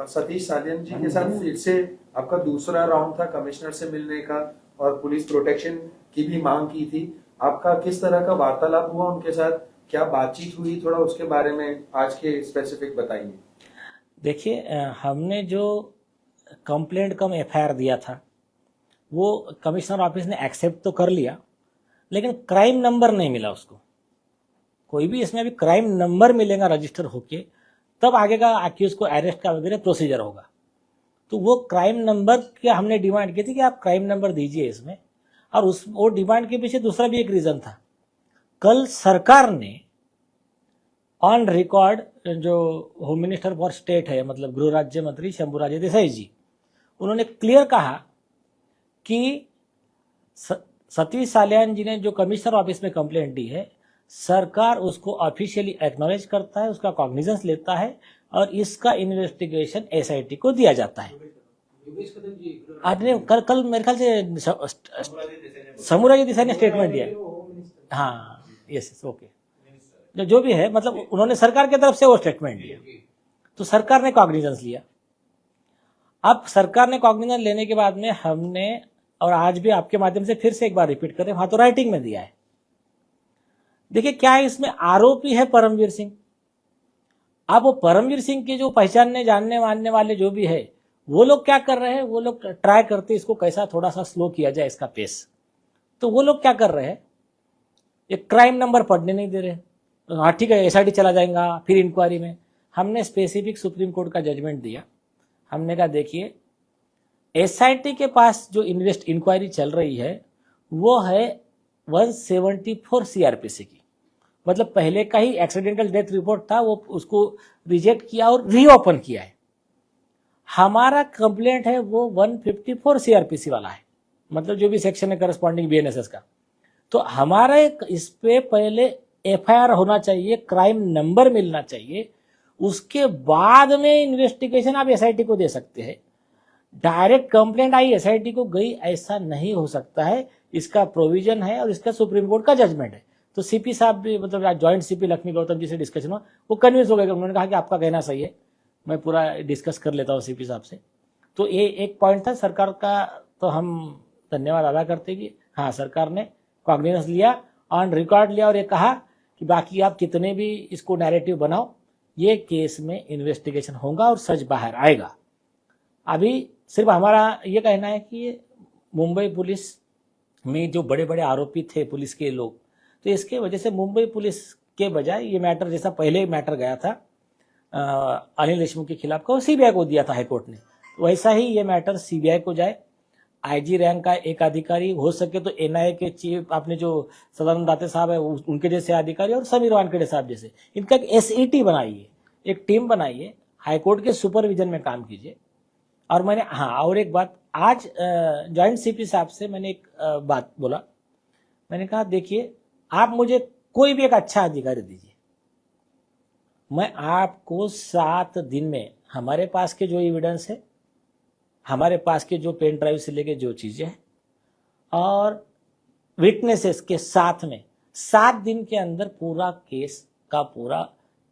सतीश सालियन जी के साथ फिर से आपका दूसरा राउंड था कमिश्नर से मिलने का और पुलिस प्रोटेक्शन की भी मांग की थी। आपका किस तरह का वार्तालाप हुआ उनके साथ, क्या बातचीत हुई, थोड़ा उसके बारे में आज के स्पेसिफिक बताइए। देखिए, हमने जो कंप्लेंट कम एफआईआर दिया था वो कमिश्नर ऑफिस ने एक्सेप्ट तो कर लिया, लेकिन क्राइम नंबर नहीं मिला उसको। कोई भी इसमें अभी क्राइम नंबर मिलेगा रजिस्टर होके, तब आगे का अक्यूज को अरेस्ट का वगैरह प्रोसीजर होगा। तो वो क्राइम नंबर की हमने डिमांड की थी कि आप क्राइम नंबर दीजिए इसमें। और वो डिमांड के पीछे दूसरा भी एक रीजन था। कल सरकार ने ऑन रिकॉर्ड, जो होम मिनिस्टर फॉर स्टेट है, मतलब गृह राज्य मंत्री शंभूराजे देसाई जी, उन्होंने क्लियर कहा कि सतीश सालियान जी ने जो कमिश्नर ऑफिस में कंप्लेंट दी है, सरकार उसको ऑफिशियली एक्नॉलेज करता है, उसका कॉग्निजेंस लेता है और इसका इन्वेस्टिगेशन एसआईटी को दिया जाता है। आपने कल मेरे ख्याल से शंभूराजे देसाई ने स्टेटमेंट दिया। हाँ, यस, ओके, जो भी है, मतलब उन्होंने सरकार की तरफ से वो स्टेटमेंट दिया, तो सरकार ने कॉग्निजेंस लिया। अब सरकार ने कॉग्निजेंस लेने के बाद में हमने, और आज भी आपके माध्यम से फिर से एक बार रिपीट कर रहे हैं, वहां तो राइटिंग में दिया है। देखिए, क्या है, इसमें आरोपी है परमवीर सिंह। अब वो परमवीर सिंह के जो पहचानने जानने मानने वाले जो भी है, वो लोग क्या कर रहे हैं, वो लोग ट्राई करते इसको कैसा थोड़ा सा स्लो किया जाए इसका पेस। तो वो लोग क्या कर रहे हैं, एक क्राइम नंबर पढ़ने नहीं दे रहे। हाँ ठीक है, एसआईटी चला जाएगा, फिर इंक्वायरी में। हमने स्पेसिफिक सुप्रीम कोर्ट का जजमेंट दिया। हमने कहा देखिए, एसआईटी के पास जो इंक्वायरी चल रही है वो है 174 सीआरपीसी की, मतलब पहले का ही एक्सीडेंटल डेथ रिपोर्ट था, वो उसको रिजेक्ट किया और रीओपन किया है। हमारा कंप्लेंट है वो 154 सीआरपीसी वाला है, मतलब जो भी सेक्शन है करस्पॉन्डिंग बीएनएसएस का। तो हमारा इस पे पहले एफआईआर होना चाहिए, क्राइम नंबर मिलना चाहिए, उसके बाद में इन्वेस्टिगेशन आप एसआईटी को दे सकते हैं। डायरेक्ट कंप्लेंट आई एसआईटी को गई, ऐसा नहीं हो सकता है। इसका प्रोविजन है और इसका सुप्रीम कोर्ट का जजमेंट है। तो सीपी साहब भी, मतलब जॉइंट सीपी लक्ष्मी गौतम जी से डिस्कशन हुआ, वो कन्विंस हो गए। उन्होंने कहा कि आपका कहना सही है, मैं पूरा डिस्कस कर लेता हूँ सीपी साहब से। तो ये एक पॉइंट था सरकार का, तो हम धन्यवाद अदा करते कि हाँ, सरकार ने कॉग्निजेंस लिया, ऑन रिकॉर्ड लिया और ये कहा कि बाकी आप कितने भी इसको नैरेटिव बनाओ, ये केस में इन्वेस्टिगेशन होगा और सच बाहर आएगा। अभी सिर्फ हमारा ये कहना है कि मुंबई पुलिस में जो बड़े बड़े आरोपी थे पुलिस के लोग, तो इसके वजह से मुंबई पुलिस के बजाय ये मैटर, जैसा पहले मैटर गया था अनिल देशमुख के खिलाफ का, वो सीबीआई को दिया था हाईकोर्ट ने, वैसा ही ये मैटर सीबीआई को जाए। आईजी रैंक का एक अधिकारी, हो सके तो एनआईए के चीफ, आपने जो सदानंद दाते साहब है उनके जैसे अधिकारी और समीर वानखेड़े साहब जैसे, इनका एक एसईटी बनाइए, एक टीम बनाइए, हाईकोर्ट के सुपरविजन में काम कीजिए। और मैंने, हाँ, और एक बात, आज जॉइंट सीपी साहब से मैंने एक बात बोला। मैंने कहा देखिए, आप मुझे कोई भी एक अच्छा अधिकारी दीजिए, मैं आपको 7 दिन में हमारे पास के जो एविडेंस है, हमारे पास के जो पेन ड्राइव से लेके जो चीजें हैं और विटनेसेस के साथ में 7 दिन के अंदर पूरा केस का पूरा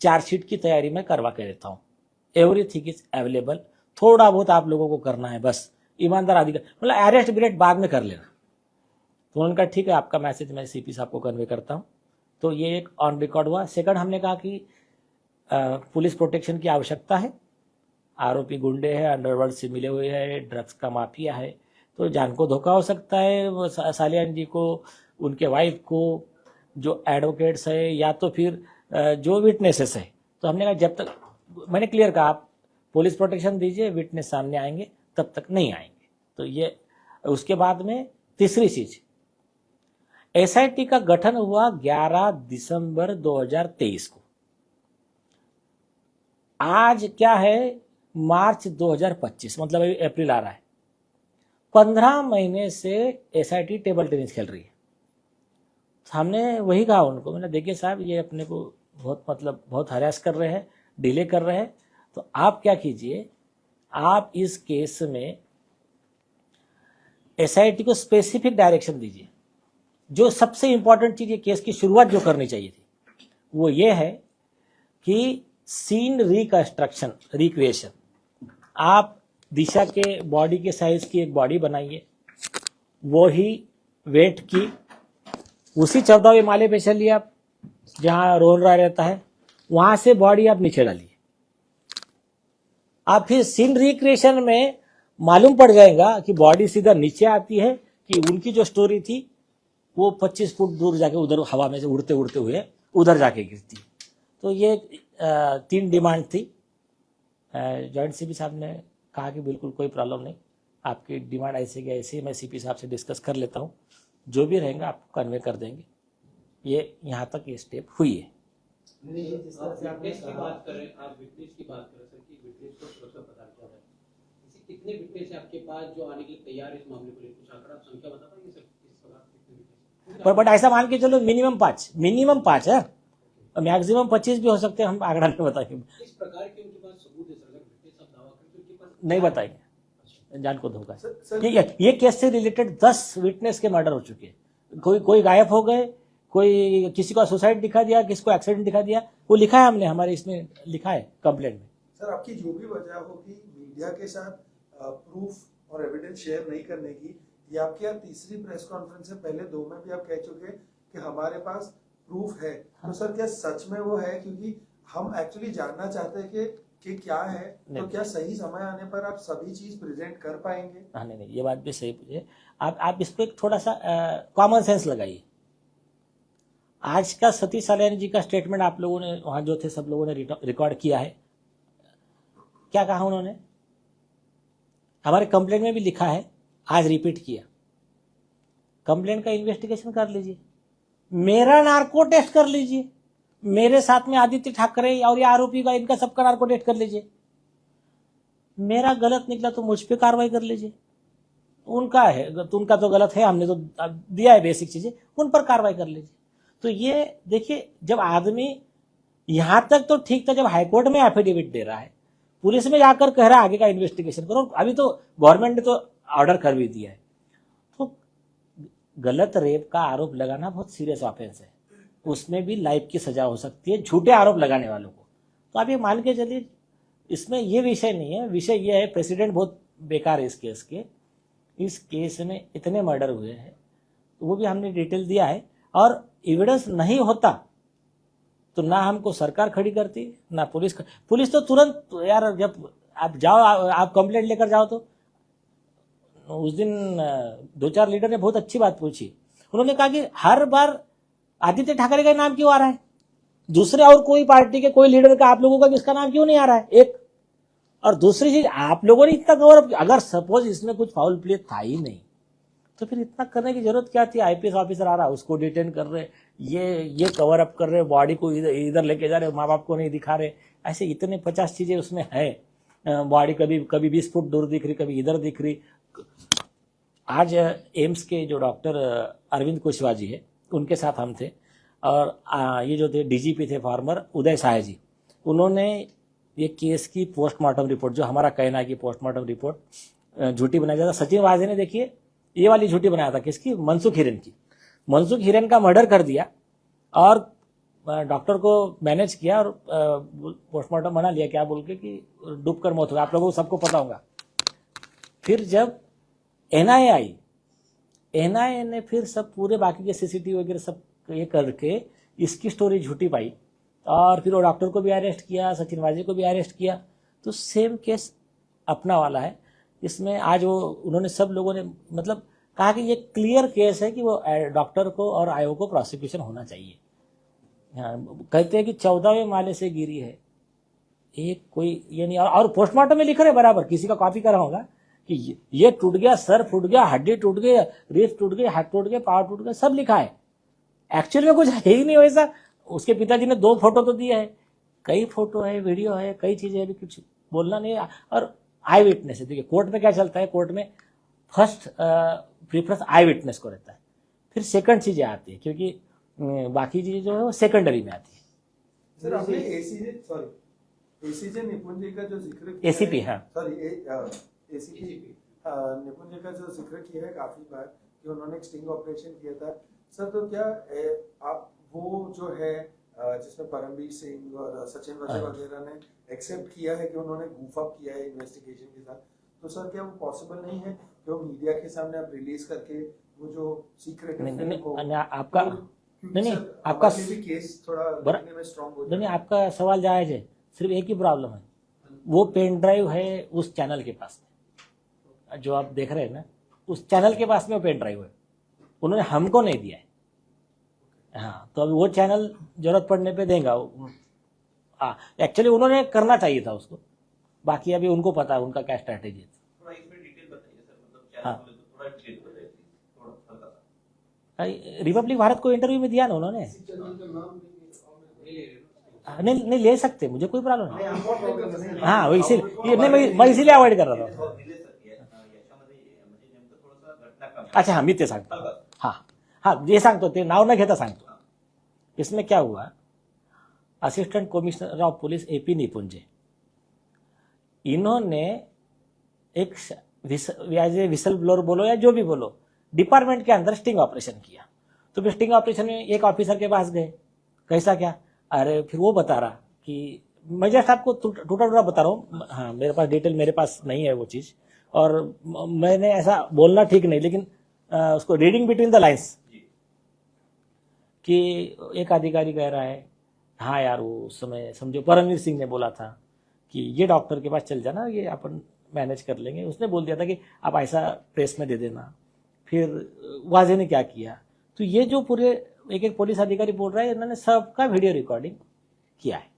चार्जशीट की तैयारी मैं करवा के देता हूँ। Everything is available. थोड़ा बहुत आप लोगों को करना है बस, ईमानदार अधिकारी, मतलब अरेस्ट ब्रेट बाद में कर लेना। तो उन्होंने कहा ठीक है, आपका मैसेज मैं सीपी साहब को कन्वे करता हूँ। तो ये एक ऑन रिकॉर्ड हुआ। सेकंड, हमने कहा कि पुलिस प्रोटेक्शन की आवश्यकता है। आरोपी गुंडे हैं, अंडरवर्ल्ड से मिले हुए हैं, ड्रग्स का माफिया है, तो जान को धोखा हो सकता है सालियान जी को, उनके वाइफ को, जो एडवोकेट्स है या तो फिर जो विटनेसेस है। तो हमने कहा जब तक, मैंने क्लियर कहा, आप पुलिस प्रोटेक्शन दीजिए, विटनेस सामने आएंगे, तब तक नहीं आएंगे। तो ये, उसके बाद में तीसरी चीज, एसआईटी का गठन हुआ 11 दिसंबर 2023 को। आज क्या है, मार्च 2025, मतलब अभी अप्रैल आ रहा है। 15 महीने से एसआईटी टेबल टेनिस खेल रही है। हमने वही कहा उनको, मैंने देखिए साहब, ये अपने को बहुत हरास कर रहे हैं, डिले कर रहे हैं, तो आप क्या कीजिए, आप इस केस में एसआईटी को स्पेसिफिक डायरेक्शन दीजिए। जो सबसे इंपॉर्टेंट चीज, ये केस की शुरुआत जो करनी चाहिए थी, वो ये है कि सीन रिकंस्ट्रक्शन, रिक्रिएशन, आप दिशा के बॉडी के साइज की एक बॉडी बनाइए, वो ही वेट की उसी 14वें माले पे चलिए आप, जहां रोल रहा रहता है, वहां से बॉडी आप नीचे डालिए। आप फिर सीन रिक्रिएशन में मालूम पड़ जाएगा कि बॉडी सीधा नीचे आती है कि उनकी जो स्टोरी थी वो 25 फुट दूर जाके उधर हवा में से उड़ते उड़ते हुए उधर जाके गिरती। तो ये 3 डिमांड थी। जॉइंट सीपी साहब ने कहा कि बिल्कुल कोई प्रॉब्लम नहीं, आपकी डिमांड ऐसे कि ऐसे मैं सीपी साहब से डिस्कस कर लेता हूँ, जो भी रहेगा आपको कन्वे कर देंगे। ये यहाँ तक ये स्टेप हुई है। विटनेस की बात करें, आप विटनेस की बात करें सर कि विटनेस को सुरक्षा प्रदान किया जाए, ऐसे कितने विटनेस है आपके पास जो आने के लिए तैयार है इस मामले को लेकर? कुछ आंकड़ा संख्या बता पाएंगे सर इस प्रकार कितने विटनेस? बट ऐसा मान के चलो मिनिमम 5 है, मैक्सिमम 25 भी हो सकते हैं, हम आंकड़ा नहीं बताएंगे, इस प्रकार के उनके पास सबूत है सर, अगर विटनेस आप दावा करें तो उनके पास नहीं बताएंगे, जान को धोखा है। सर ये केस से रिलेटेड 10 विटनेस के मर्डर हो चुके हैं। कोई गायब हो गए, कोई किसी को सुसाइड दिखा दिया, किसी को एक्सीडेंट दिखा दिया, वो लिखा है हमने, हमारे इसमें लिखा है कंप्लेंट में। सर आपकी जो भी वजह होगी मीडिया के साथ प्रूफ और एविडेंस शेयर नहीं करने की, ये आपकी यार तीसरी प्रेस कॉन्फ्रेंस से पहले 2 में भी आप कह चुके कि हमारे पास प्रूफ है। तो सर क्या सच में वो है? क्योंकि हम एक्चुअली जानना चाहते हैं कि क्या है, तो क्या सही समय आने पर आप सभी चीज प्रेजेंट कर पाएंगे? हाँ नहीं, ये बात भी सही पूछे आप इस पर एक थोड़ा सा कॉमन सेंस लगाइए। आज का सतीश साल्यानी जी का स्टेटमेंट आप लोगों ने वहां जो थे सब लोगों ने रिकॉर्ड किया है। क्या कहा उन्होंने? हमारे कंप्लेंट में भी लिखा है, आज रिपीट किया। कंप्लेंट का इन्वेस्टिगेशन कर लीजिए, मेरा नार्को टेस्ट कर लीजिए, मेरे साथ में आदित्य ठाकरे और ये आरोपी का इनका सबका नार्को टेस्ट कर लीजिए। मेरा गलत निकला तो मुझ पे कार्रवाई कर लीजिए, उनका है तो उनका तो गलत है, हमने तो दिया है बेसिक चीजें, उन पर कार्रवाई कर लीजिए। तो ये देखिए, जब आदमी यहां तक तो ठीक था, जब हाईकोर्ट में एफिडेविट दे रहा है, पुलिस में जाकर कह रहा है आगे का इन्वेस्टिगेशन करो, अभी तो गवर्नमेंट ने तो ऑर्डर कर भी दिया है। तो गलत रेप का आरोप लगाना बहुत सीरियस ऑफेंस है, उसमें भी लाइफ की सजा हो सकती है झूठे आरोप लगाने वालों को। तो आप ये मान के चलिए, इसमें ये विषय नहीं है, विषय ये है प्रेसिडेंट बहुत बेकार है इस केस के। इस केस में इतने मर्डर हुए हैं, तो वो भी हमने डिटेल दिया है, और एविडेंस नहीं होता तो ना हमको सरकार खड़ी करती, ना पुलिस तो तुरंत यार, जब आप जाओ, आप कंप्लेंट लेकर जाओ, तो उस दिन 2-4 लीडर ने बहुत अच्छी बात पूछी। उन्होंने कहा कि हर बार आदित्य ठाकरे का नाम क्यों आ रहा है, दूसरे और कोई पार्टी के कोई लीडर का, आप लोगों का किसका नाम क्यों नहीं आ रहा है? एक और दूसरी चीज, आप लोगों ने इतना कवर अप, अगर सपोज इसमें कुछ फाउल प्ले था ही नहीं तो फिर इतना करने की जरूरत क्या थी? आईपीएस ऑफिसर आ रहा, उसको डिटेन कर रहे, ये कवर अप कर रहे, बॉडी को इधर लेके जा रहे, माँ बाप को नहीं दिखा रहे, ऐसे इतने 50 चीजें उसमें है। बॉडी कभी 20 फुट दूर दिख रही, कभी इधर दिख रही। आज एम्स के जो डॉक्टर अरविंद कुशवाहा जी है, उनके साथ हम थे, और ये जो थे डीजीपी थे फॉर्मर उदय साय जी, उन्होंने ये केस की पोस्टमार्टम रिपोर्ट, जो हमारा कहना है कि पोस्टमार्टम रिपोर्ट झूठी बनाई जाता। सचिन वाजे ने देखिए ये वाली झूठी बनाया था, किसकी? मनसुख हिरेन की। मनसुख हिरेन का मर्डर कर दिया और डॉक्टर को मैनेज किया और पोस्टमार्टम बना लिया, क्या बोल के कि डूबकर मौत होगा। आप लोगों को सबको पता होगा। फिर जब एनआईए आई, एनआईए ने फिर सब पूरे बाकी के सीसीटीवी वगैरह सब ये करके इसकी स्टोरी झूठी पाई, और फिर वो डॉक्टर को भी अरेस्ट किया, सचिन वाजे को भी अरेस्ट किया। तो सेम केस अपना वाला है। इसमें आज वो उन्होंने सब लोगों ने मतलब कहा कि ये क्लियर केस है कि वो डॉक्टर को और आयो को प्रोसिक्यूशन होना चाहिए। कहते हैं कि 14वें माले से गिरी है, एक कोई ये नहीं। और पोस्टमार्टम में लिख रहे बराबर, किसी का कॉपी कर रहा होगा कि ये टूट गया, सर फूट गया, हड्डी टूट गई, रीफ टूट गई, हाथ टूट गए, पाँव टूट गए, सब लिखा है। एक्चुअल में कुछ है ही नहीं वैसा। उसके पिताजी ने 2 फोटो तो दिए है, कई फोटो है, वीडियो है, कई चीजें अभी कुछ बोलना नहीं है। और आई विटनेस है। देखिए कोर्ट में क्या चलता है, कोर्ट में फर्स्ट प्रेफरेंस आई विटनेस को रहता है, फिर सेकंड चीजें आती है, क्योंकि बाकी चीजें जो है वो सेकेंडरी में आती है। सर आपने एसीजे निपुण जी का जो जिक्र किया, एसीपी, हाँ सॉरी एसीपी निपुण जी का जो जिक्र किया है काफी बार कि उन्होंने एक स्टिंग ऑपरेशन किया था। सर तो क्या आप वो जो है जिसमें परमवीर सिंह और सचिन वजय हाँ। वगैरह ने एक्सेप्ट किया है कि उन्होंने गूफ अप किया है इन्वेस्टिगेशन के साथ, तो सर क्या वो पॉसिबल नहीं है कि वो मीडिया के सामने आप रिलीज करके वो जो सीक्रेट नहीं, फिल्म नहीं, को नहीं, आपका क्योंकि नहीं, सर आपका हमारे लिए भी केस थोड़ा बर- देखने में स्ट्रांग हो नहीं, जाए। आपका सवाल जायज है, सिर्फ एक ही प्रॉब्लम है, वो पेन ड्राइव है उस चैनल के पास में, जो आप देख रहे हैं ना, उस चैनल के पास में वो पेन ड्राइव है, उन्होंने हमको नहीं दिया है। हाँ, तो अभी वो चैनल जरूरत पड़ने पे देगा। हाँ, एक्चुअली उन्होंने करना चाहिए था उसको, बाकी अभी उनको पता है उनका क्या स्ट्रैटेजी है। थोड़ा इसमें डिटेल बताइए सर, मतलब चैनल हाँ। खोले तो थोड़ा डिटेल बताइए प्लीज, थोड़ा हल्का सा। रिपब्लिक भारत को इंटरव्यू में दिया ना उन्होंने। नहीं ले रहे ना। नहीं नहीं ले सकते, मुझे कोई प्रॉब्लम नहीं। नहीं, हाँ, वो इसीलिए नहीं, मैं इसीलिए अवॉइड कर रहा था। दिले सर याच्यामध्ये म्हणजे नेमकं थोडंसं घटना कमी. अच्छा, हाँ, मी ते सांगतो. हाँ हाँ, जे सांगतो ते नाव न घेता सांगतो. इसमें क्या हुआ, assistant commissioner of police AP Nipunje, इन्होंने एक विसल ब्लोअर बोलो या जो भी बोलो, डिपार्टमेंट के अंदर स्टिंग ऑपरेशन किया। तो फिर स्टिंग ऑपरेशन में एक ऑफिसर के पास गए, कैसा क्या, अरे फिर वो बता रहा कि मैं जस्ट आपको टूटा टूटा बता रहा हूँ, हाँ, मेरे पास डिटेल मेरे पास नहीं है वो चीज़, और मैंने ऐसा बोलना ठीक नहीं, लेकिन उसको रीडिंग बिटवीन द लाइन्स कि एक अधिकारी कह रहा है, हाँ यार वो उस समय समझो परमवीर सिंह ने बोला था कि ये डॉक्टर के पास चल जाना, ये अपन मैनेज कर लेंगे, उसने बोल दिया था कि आप ऐसा प्रेस में दे देना। फिर वाजे ने क्या किया, तो ये जो पूरे एक एक पुलिस अधिकारी बोल रहा है, इन्होंने सबका वीडियो रिकॉर्डिंग किया है।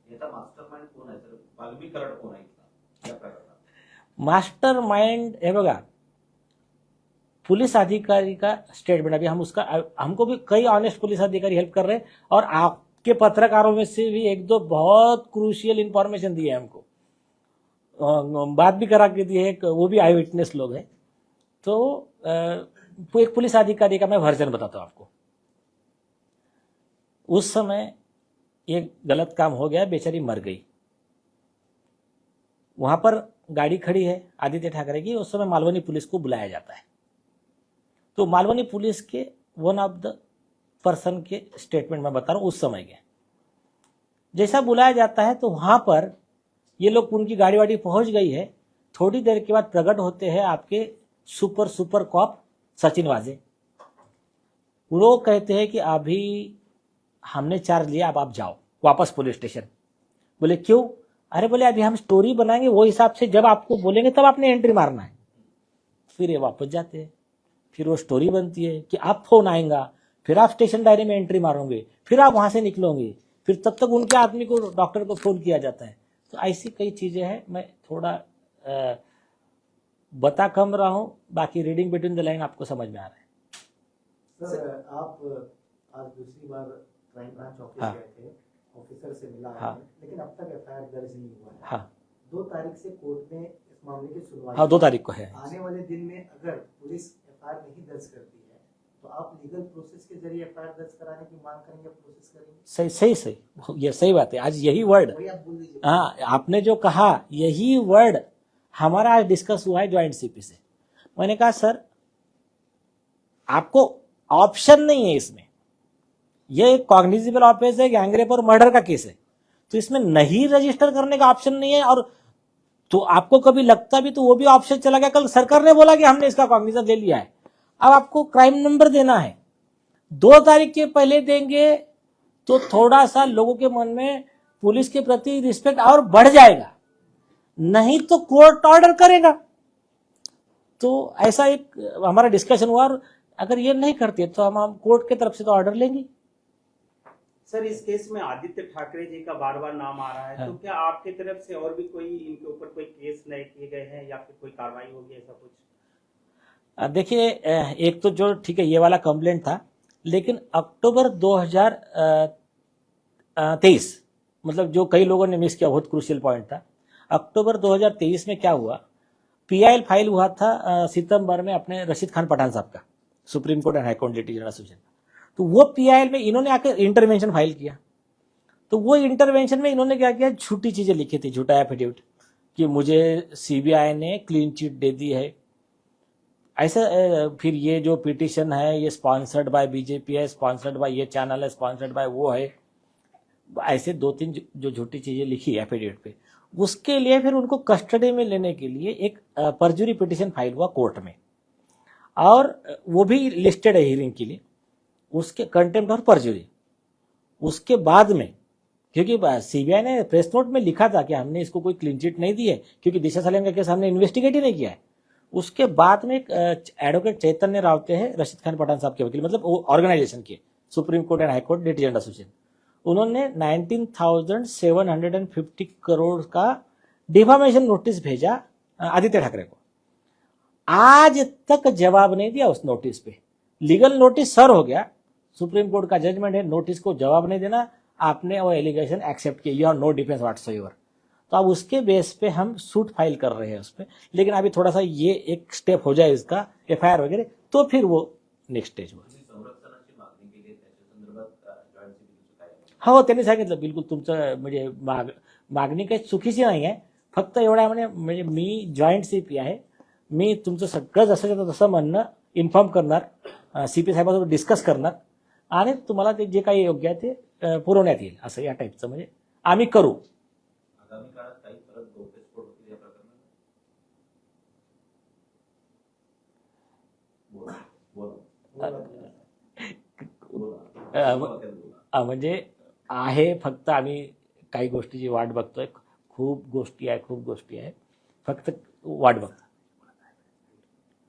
याचा मास्टरमाइंड कोण आहे सर, वाल्मी कराड कोण आहे इथला या प्रकरणात? मास्टर माइंड है बघा, पुलिस अधिकारी का स्टेटमेंट, अभी हम उसका, हमको भी कई ऑनेस्ट पुलिस अधिकारी हेल्प कर रहे हैं, और आपके पत्रकारों में से भी एक दो बहुत क्रूशियल इंफॉर्मेशन दी है हमको, बात भी करा के दी है, वो भी आई विटनेस लोग हैं। तो एक पुलिस अधिकारी का मैं वर्जन बताता हूँ आपको। उस समय एक गलत काम हो गया, बेचारी मर गई। वहां पर गाड़ी खड़ी है आदित्य ठाकरे की, उस समय मालवनी पुलिस को बुलाया जाता है। तो मालवनी पुलिस के वन ऑफ द पर्सन के स्टेटमेंट में बता रहा हूं, उस समय के जैसा बुलाया जाता है, तो वहां पर ये लोग, उनकी गाड़ी वाड़ी पहुंच गई है, थोड़ी देर के बाद प्रकट होते हैं आपके सुपर कॉप सचिन वाजे। वो लोग कहते हैं कि अभी हमने चार्ज लिया, अब आप जाओ वापस पुलिस स्टेशन। बोले क्यों, अरे बोले अभी हम स्टोरी बनाएंगे, वो हिसाब से जब आपको बोलेंगे तब आपने एंट्री मारना है। फिर ये वापस जाते हैं, फिर वो स्टोरी बनती है कि आप फोन आएगा, फिर आप स्टेशन डायरी में एंट्री मारोगे, फिर आप वहां से निकलोगे, फिर तब तक उनके आदमी को, डॉक्टर को फोन किया जाता है। तो ऐसी कई चीजें हैं, मैं थोड़ा बता कम रहा हूं, बाकी रीडिंग बिटवीन द लाइन आपको समझ में आ रहा है। सर आप आज दूसरी बार क्राइम ब्रांच ऑफिस हाँ। गए थे, ऑफिसर से मिला हाँ। आपने, लेकिन अब तक एफआईआर दर्ज नहीं हुआ है। हाँ 2 तारीख से कोर्ट में इस मामले की सुनवाई हाँ, 2 तारीख को है। आने वाले दिन में अगर पुलिस एफआईआर नहीं दर्ज करती है, तो आप लीगल प्रोसेस के जरिए एफआईआर दर्ज कराने की मांग करेंगे, प्रोसेस करेंगे? सही, ये सही बात है। आज यही वर्ड, वही आप बोल दीजिए। हाँ, आपने जो कहा यही वर्ड हमारा आज डिस्कस हुआ है ज्वाइंट सीपी से। मैंने कहा सर आपको ऑप्शन नहीं है इसमें, ये एक कॉग्निजिबल ऑफेंस है, गैंगरेप और मर्डर का केस है, तो इसमें नहीं रजिस्टर करने का ऑप्शन नहीं है। और तो आपको कभी लगता भी तो वो भी ऑप्शन चला गया। कल सरकार ने बोला कि हमने इसका कॉग्निजेंस ले लिया है, अब आपको क्राइम नंबर देना है। 2 तारीख के पहले देंगे तो थोड़ा सा लोगों के मन में पुलिस के प्रति रिस्पेक्ट और बढ़ जाएगा, नहीं तो कोर्ट ऑर्डर करेगा। तो ऐसा एक हमारा डिस्कशन हुआ, और अगर ये नहीं करते तो हम कोर्ट की तरफ से तो ऑर्डर लेंगे। सर इस केस में आदित्य ठाकरे जी का बार बार नाम आ रहा है, हाँ। तो क्या आपकी तरफ से और भी कोई इनके ऊपर कोई केस नए किए गए हैं या फिर कोई कार्रवाई होगी, ऐसा कुछ? देखिए, एक तो जो ठीक है ये वाला कंप्लेंट था, लेकिन अक्टूबर 2023, मतलब जो कई लोगों ने मिस किया, बहुत क्रूशियल पॉइंट था। अक्टूबर 2023 में क्या हुआ, पीआईएल फाइल हुआ था सितंबर में अपने रशीद खान पठान साहब का, supreme court and high court litigation association. तो वो पीआईएल में इन्होंने आकर इंटरवेंशन फाइल किया। तो वो इंटरवेंशन में इन्होंने क्या किया, झूठी चीजें लिखी थी, झूठा एफिडेविट कि मुझे सीबीआई ने क्लीन चिट दे दी है, ऐसा। फिर ये जो पिटीशन है ये स्पॉन्सर्ड बाय बीजेपी है, स्पॉन्सर्ड बाय ये चैनल है, स्पॉन्सर्ड बाय वो है। ऐसे 2-3 जो झूठी चीजें लिखी एफिडेविट पे, उसके लिए फिर उनको कस्टडी में लेने के लिए एक परजुरी पिटिशन फाइल हुआ कोर्ट में, और वो भी लिस्टेड है हियरिंग के लिए, उसके कंटेम्प्ट और परजुरी। उसके बाद में, क्योंकि सीबीआई ने प्रेस नोट में लिखा था कि हमने इसको कोई क्लीन चिट नहीं दी है, क्योंकि दिशा सलेम का केस हमने इन्वेस्टिगेट ही नहीं किया है। उसके बाद में एडवोकेट चैतन्य रावते हैं, रशीद खान पठान साहब के वकील, मतलब वो ऑर्गेनाइजेशन के supreme court and high court litigant association, उन्होंने 19,750 करोड़ का डिफामेशन नोटिस भेजा आदित्य ठाकरे को। आज तक जवाब नहीं दिया उस नोटिस पे। लीगल नोटिस सर हो गया, सुप्रीम कोर्ट का जजमेंट है, नोटिस को जवाब नहीं देना, आपने वो एलिगेशन एक्सेप्ट किया, you have no defence whatsoever. तो अब उसके बेस पे हम सूट फाइल कर रहे हैं उस पर, लेकिन अभी थोड़ा सा ये एक स्टेप हो जाए इसका, एफआईआर वगैरह, तो फिर वो नेक्स्ट स्टेज होगा। संरक्षणाची मागणी केली त्याच्या संदर्भात जॉईंट सीपीचं काय आहे? हो, त्यांनी सांगितलं बिलकुल तुमचं म्हणजे मागणी काही चुकीची नाही आहे, फक्त एवढा म्हणजे मी जॉईंट सीपी आहे, मी तुमचं सगळं जसं तसं म्हणणं इन्फॉर्म करणार, सीपी साहेबांसोबत डिस्कस करणार, आणि तुम्हाला ते जे काही योग्य आहे ते पुरवण्यात येईल, असं या टाईपचं म्हणजे आम्ही करू। आगामी काळात काही परत गौप्यस्फोट होतील या प्रकरणात? बोला बोला म्हणजे आहे, फक्त आम्ही काही गोष्टीची वाट बघतोय, खूप गोष्टी आहे, फक्त वाट बघतो।